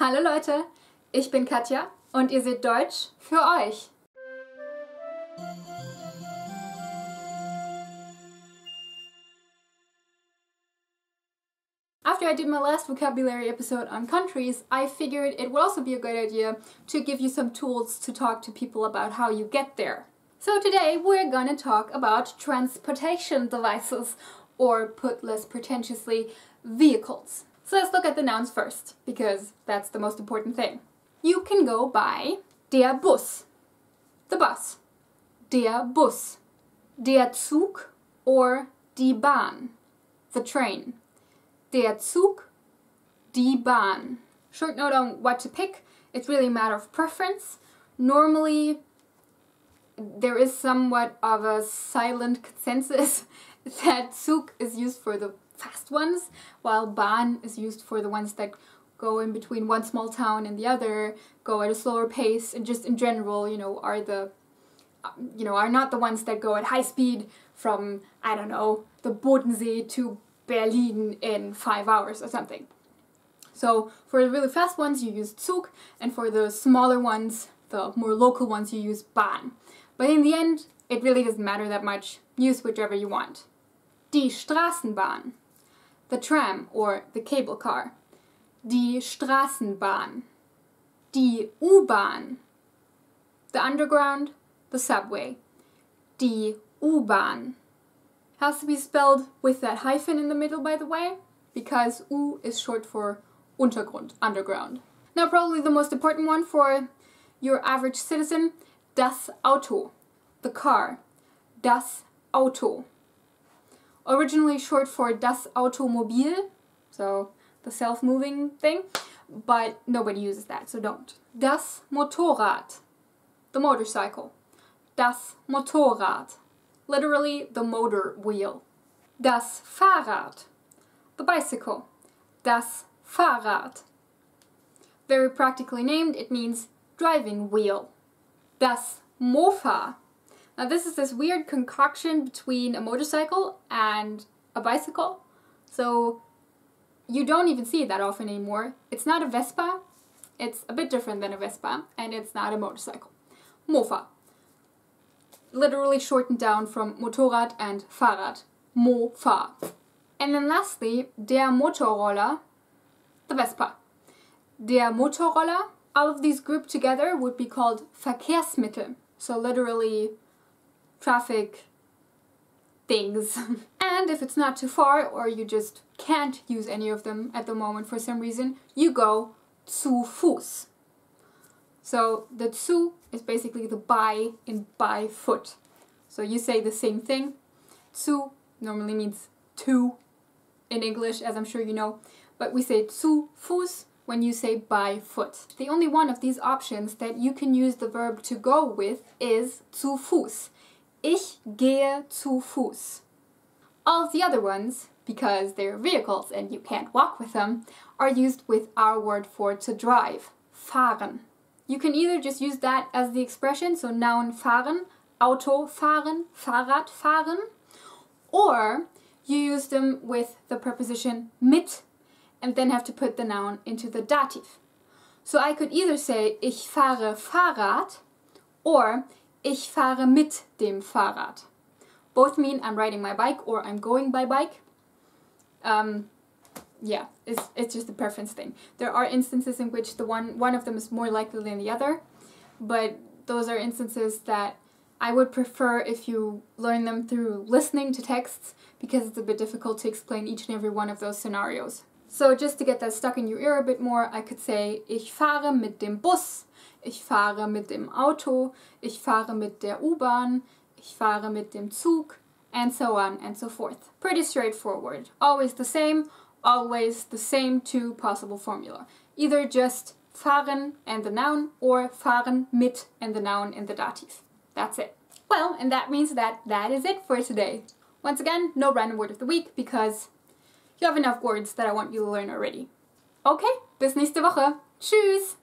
Hallo Leute, ich bin Katja und ihr seht Deutsch für euch. After I did my last vocabulary episode on countries, I figured it would also be a good idea to give you some tools to talk to people about how you get there. So today we're gonna talk about transportation devices, or put less pretentiously, vehicles. So let's look at the nouns first, because that's the most important thing. You can go by der Bus, the bus, der Bus, der Zug, or die Bahn, the train. Der Zug, die Bahn. Short note on what to pick, it's really a matter of preference. Normally, there is somewhat of a silent consensus that Zug is used for the fast ones, while Bahn is used for the ones that go in between one small town and the other, go at a slower pace, and just in general, are not the ones that go at high speed from, I don't know, the Bodensee to Berlin in 5 hours or something. So for the really fast ones you use Zug, and for the smaller ones, the more local ones, you use Bahn. But in the end, it really doesn't matter that much. Use whichever you want. Die Straßenbahn, the tram or the cable car. Die Straßenbahn. Die U-Bahn, the underground, the subway. Die U-Bahn. Has to be spelled with that hyphen in the middle, by the way, because U is short for Untergrund, underground. Now probably the most important one for your average citizen, das Auto, the car, das Auto. Originally short for das Automobil, so the self-moving thing, but nobody uses that, so don't. Das Motorrad, the motorcycle, das Motorrad. Literally, the motor wheel. Das Fahrrad, the bicycle. Das Fahrrad. Very practically named, it means driving wheel. Das Mofa. Now this is this weird concoction between a motorcycle and a bicycle. So you don't even see it that often anymore. It's not a Vespa, it's a bit different than a Vespa, and it's not a motorcycle. Mofa. Literally shortened down from Motorrad and Fahrrad. Mofa. And then lastly, der Motorroller, the Vespa. Der Motorroller, all of these grouped together would be called Verkehrsmittel. So literally, traffic things. And if it's not too far, or you just can't use any of them at the moment for some reason, you go zu Fuß. So the zu is basically the by in by foot. So you say the same thing. Zu normally means to in English, as I'm sure you know, but we say zu Fuß when you say by foot. The only one of these options that you can use the verb to go with is zu Fuß. Ich gehe zu Fuß. All of the other ones, because they're vehicles and you can't walk with them, are used with our word for to drive, fahren. You can either just use that as the expression, so noun fahren, Auto fahren, Fahrrad fahren, or you use them with the preposition mit and then have to put the noun into the dative. So I could either say ich fahre Fahrrad or ich fahre mit dem Fahrrad. Both mean I'm riding my bike or I'm going by bike. Yeah, it's just a preference thing. There are instances in which the one of them is more likely than the other, but those are instances that I would prefer if you learn them through listening to texts, because it's a bit difficult to explain each and every one of those scenarios. So just to get that stuck in your ear a bit more, I could say ich fahre mit dem Bus, ich fahre mit dem Auto, ich fahre mit der U-Bahn, ich fahre mit dem Zug, and so on and so forth. Pretty straightforward. Always the same two possible formula. Either just fahren and the noun, or fahren mit and the noun in the dative. That's it. Well, and that means that is it for today. Once again, no random word of the week, because you have enough words that I want you to learn already. Okay, bis nächste Woche. Tschüss!